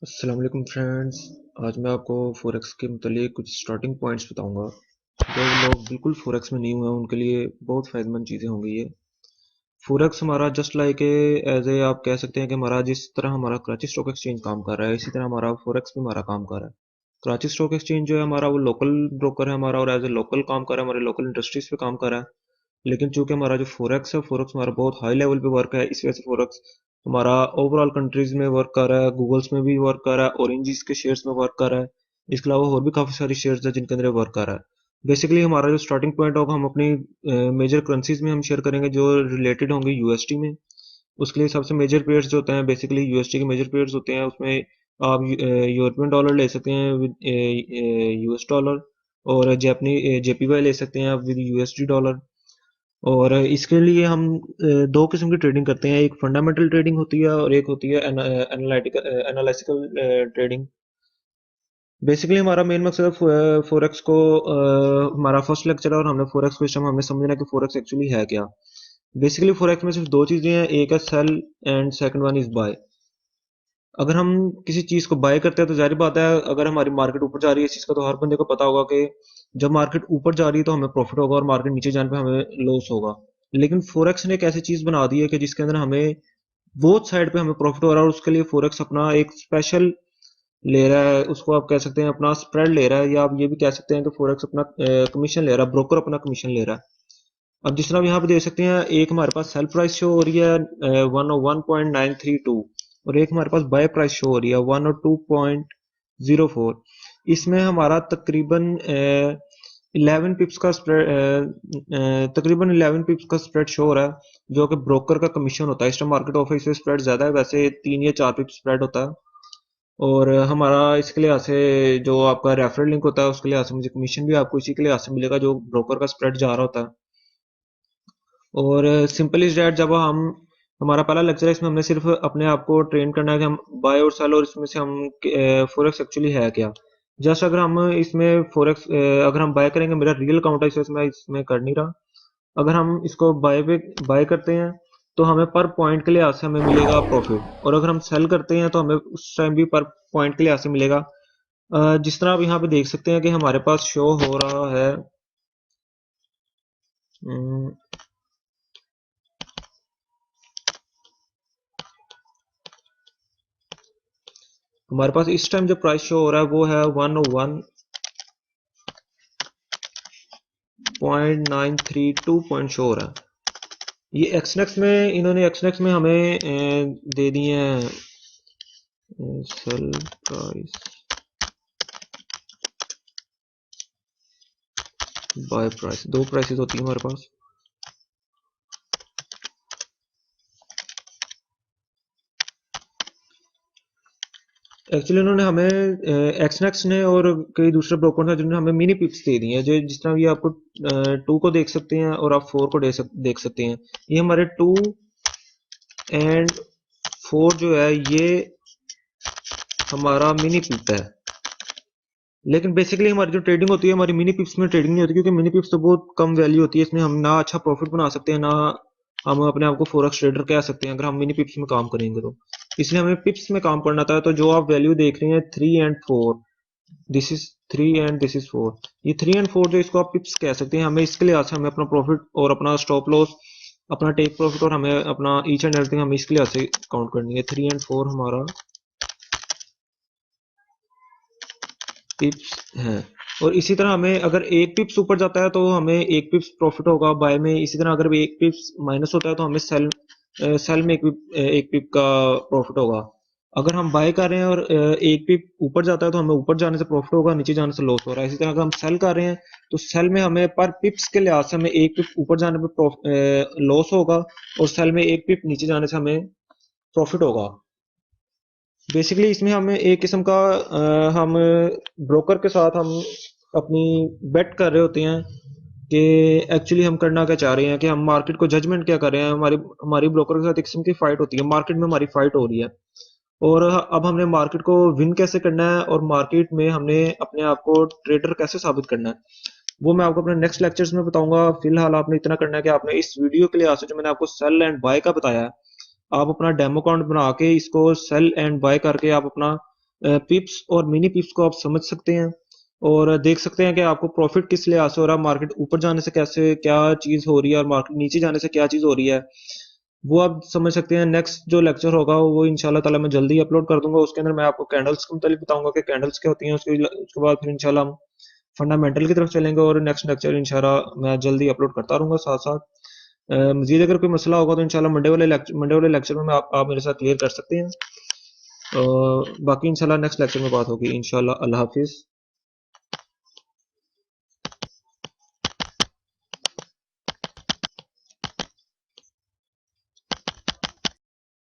अस्सलाम वालेकुम फ्रेंड्स। आज मैं आपको फोरेक्स के मुतालिक कुछ स्टार्टिंग पॉइंट्स बताऊंगा। जो लोग बिल्कुल फोरेक्स में नहीं हुए हैं उनके लिए बहुत फ़ायदेमंद चीज़ें होंगी ये। फोरेक्स हमारा जस्ट लाइक एज ए आप कह सकते हैं कि हमारा जिस तरह हमारा कराची स्टॉक एक्सचेंज काम कर रहा है, इसी तरह हमारा फोरेक्स भी हमारा काम कर रहा है। कराची स्टॉक एक्सचेंज जो है हमारा, वो लोकल ब्रोकर है हमारा, और एज ए लोकल काम कर रहा है, हमारे लोकल इंडस्ट्रीज पे काम कर रहा है। लेकिन चूंकि हमारा जो फोरेक्स है, फोरेक्स हमारा बहुत हाई लेवल पे वर्क है, इस वजह से फोरेक्स हमारा ओवरऑल कंट्रीज में वर्क कर रहा है, गूगल्स में भी वर्क कर रहा है, ऑरेंजिस के शेयर्स में वर्क कर रहा है। इसके अलावा और भी काफ़ी सारी शेयर्स है जिनके अंदर वर्क कर रहा है। बेसिकली हमारा जो स्टार्टिंग पॉइंट होगा, हम अपनी मेजर करेंसीज में हम शेयर करेंगे जो रिलेटेड होंगे यूएसटी में। उसके लिए सबसे मेजर पेयर्स जो होते हैं, बेसिकली यूएसटी के मेजर पेयर्स होते हैं। उसमें आप यूरोपियन डॉलर ले सकते हैं विद यूएस डॉलर, और जापानी जेपीवाई ले सकते हैं आप विद यूएसडी डॉलर। और इसके लिए हम दो किस्म की ट्रेडिंग करते हैं। एक फंडामेंटल ट्रेडिंग होती है और एक होती है एनालिटिकल एनालिटिकल ट्रेडिंग। बेसिकली हमारा मेन मकसद है फोरेक्स को हमारा फर्स्ट लेक्चर है और हमने फोरेक्स को इस टाइम हमें समझना है कि फोरेक्स एक्चुअली है क्या। बेसिकली फोरेक्स में सिर्फ दो चीजें हैं, एक है sell and second one is buy. अगर हम किसी चीज को बाय करते हैं तो जाहिर बात है, अगर हमारी मार्केट ऊपर जा रही है, इस चीज का तो हर बंदे को पता होगा कि जब मार्केट ऊपर जा रही है तो हमें प्रॉफिट होगा और मार्केट नीचे जाने पे हमें लॉस होगा। लेकिन फोरेक्स ने एक ऐसी चीज बना दी है कि जिसके अंदर हमें बोथ साइड पे हमें प्रॉफिट हो रहा है, और उसके लिए फोरेक्स अपना एक स्पेशल ले रहा है। उसको आप कह सकते हैं अपना स्प्रेड ले रहा है, या आप ये भी कह सकते हैं कि फोरेक्स अपना कमीशन ले रहा है, ब्रोकर अपना कमीशन ले रहा है। अब जिस तरह आप यहाँ पे देख सकते हैं, एक हमारे पास सेल प्राइस शो हो रही है 101.932, और एक हमारे पास बाय प्राइस शो हो रही है 102.04। इसमें हमारा तकरीबन 11 पिप्स का स्प्रेड, तकरीबन 11 पिप्स का स्प्रेड शो हो रहा है, जो कि ब्रोकर का कमीशन होता है। इस टाइम मार्केट ऑफर से स्प्रेड ज्यादा है, वैसे 3 या 4 पिप्स स्प्रेड होता है। और हमारा इसके लिहाज से जो आपका रेफरल लिंक होता है, उसके लिहाज से मुझे कमीशन भी आपको इसी के लिहाज से मिलेगा जो ब्रोकर का स्प्रेड जा रहा होता है। और सिंपल इज डैट, जब हम हमारा पहला लेक्चर है, इसमें हमने सिर्फ अपने आप को ट्रेन करना है कि हम बाय और सेल, और इसमें से हम फोरेक्स एक्चुअली है क्या। जस्ट अगर हम इसमें फोरेक्स अगर हम बाय करेंगे, मेरा रियल अकाउंट है इसमें मैं इसमें कर नहीं रहा। अगर हम इसको बाय करते हैं तो हमें पर पॉइंट के लिहाज से हमें मिलेगा प्रॉफिट, और अगर हम सेल करते हैं तो हमें उस टाइम भी पर पॉइंट के लिहाज से मिलेगा। जिस तरह आप यहाँ पे देख सकते हैं कि हमारे पास शो हो रहा है, अम, हमारे पास इस टाइम जो प्राइस शो हो रहा है वो है 101.932 पॉइंट शो हो रहा है। ये एक्सनेक्स में, इन्होंने एक्सनेक्स में हमें दे दिए हैं सेल प्राइस, बाय प्राइस, दो प्राइसेस होती है हमारे पास। एक्चुअली उन्होंने हमें एक्सनेक्स ने और कई दूसरे ब्रोकर हैं जिन्होंने हमें मिनी पिप्स दे दी हैं, जो जिस तरह ये आपको 2 को देख सकते हैं और आप 4 को देख सकते हैं। ये हमारे 2 एंड 4 जो है ये हमारा मिनी पिप है। लेकिन बेसिकली हमारी जो ट्रेडिंग होती है, हमारी मिनी पिप्स में ट्रेडिंग नहीं होती, क्योंकि मिनी पिप्स तो बहुत कम वैल्यू होती है, इसमें हम ना अच्छा प्रॉफिट बना सकते हैं, ना हम अपने आप को फोरेक्स ट्रेडर कह सकते हैं अगर हम मिनी पिप्स में काम करेंगे तो। इसलिए हमें पिप्स में काम करना था। तो जो आप वैल्यू देख रहे हैं 3 and 4, this is 3 and this is 4, ये 3 एंड 4 जो इसको आप पिप्स कह सकते हैं। हमें इसके लिहाज से हमें अपना प्रॉफिट और अपना स्टॉप लॉस, अपना टेक प्रॉफिट, और हमें अपना ईच एंड एवरीथिंग हमें इसके लिहाज से काउंट करनी है। 3 एंड 4 हमारा पिप्स है। और इसी तरह हमें अगर 1 पिप्स ऊपर जाता है तो हमें 1 पिप्स प्रॉफिट होगा बाय में। इसी तरह अगर 1 पिप्स माइनस होता है तो हमें सेल में 1 पिप का प्रॉफिट होगा। अगर हम बाय कर रहे हैं और 1 पिप ऊपर जाता है तो हमें ऊपर जाने से प्रॉफिट होगा, नीचे जाने से लॉस हो रहा है। इसी तरह अगर हम सेल कर रहे हैं तो सेल में हमें पर पिप्स के लिहाज से हमें 1 पिप ऊपर जाने पर लॉस होगा, और सेल में 1 पिप नीचे जाने से हमें प्रॉफिट होगा। बेसिकली इसमें हमें एक किस्म का हम ब्रोकर के साथ हम अपनी बेट कर रहे होते हैं कि एक्चुअली हम करना क्या चाह रहे हैं, कि हम मार्केट को जजमेंट क्या कर रहे हैं। हमारी हमारी ब्रोकर के साथ एक किस्म की फाइट होती है, मार्केट में हमारी फाइट हो रही है। और अब हमने मार्केट को विन कैसे करना है, और मार्केट में हमने अपने आप को ट्रेडर कैसे साबित करना है, वो मैं आपको अपने नेक्स्ट लेक्चर्स में बताऊंगा। फिलहाल आपने इतना करना है कि आपने इस वीडियो के लिए जो मैंने आपको सेल एंड बाय का बताया है, आप अपना डेमो अकाउंट बना के इसको सेल एंड बाय करके आप अपना पिप्स और मिनी पिप्स को आप समझ सकते हैं और देख सकते हैं कि आपको प्रॉफिट किस लिहाज से हो रहा है, मार्केट ऊपर जाने से कैसे क्या चीज़ हो रही है और मार्केट नीचे जाने से क्या चीज़ हो रही है, वो आप समझ सकते हैं। नेक्स्ट जो लेक्चर होगा वो इंशाल्लाह ताला मैं जल्दी अपलोड कर दूंगा, उसके अंदर मैं आपको कैंडल्स के मतलब बताऊंगा कि कैंडल्स क्या होती हैं। उसके बाद फिर इंशाल्लाह हम फंडामेंटल की तरफ चलेंगे और नेक्स्ट लेक्चर इंशाल्लाह मैं जल्दी अपलोड करता रहूंगा साथ साथ। मजीद अगर कोई मसला होगा तो इंशाल्लाह मंडे वाले लेक्चर में आप मेरे साथ क्लियर कर सकते हैं। बाकी इंशाल्लाह नेक्स्ट लेक्चर में बात होगी इंशाल्लाह। अल्लाह हाफिज़।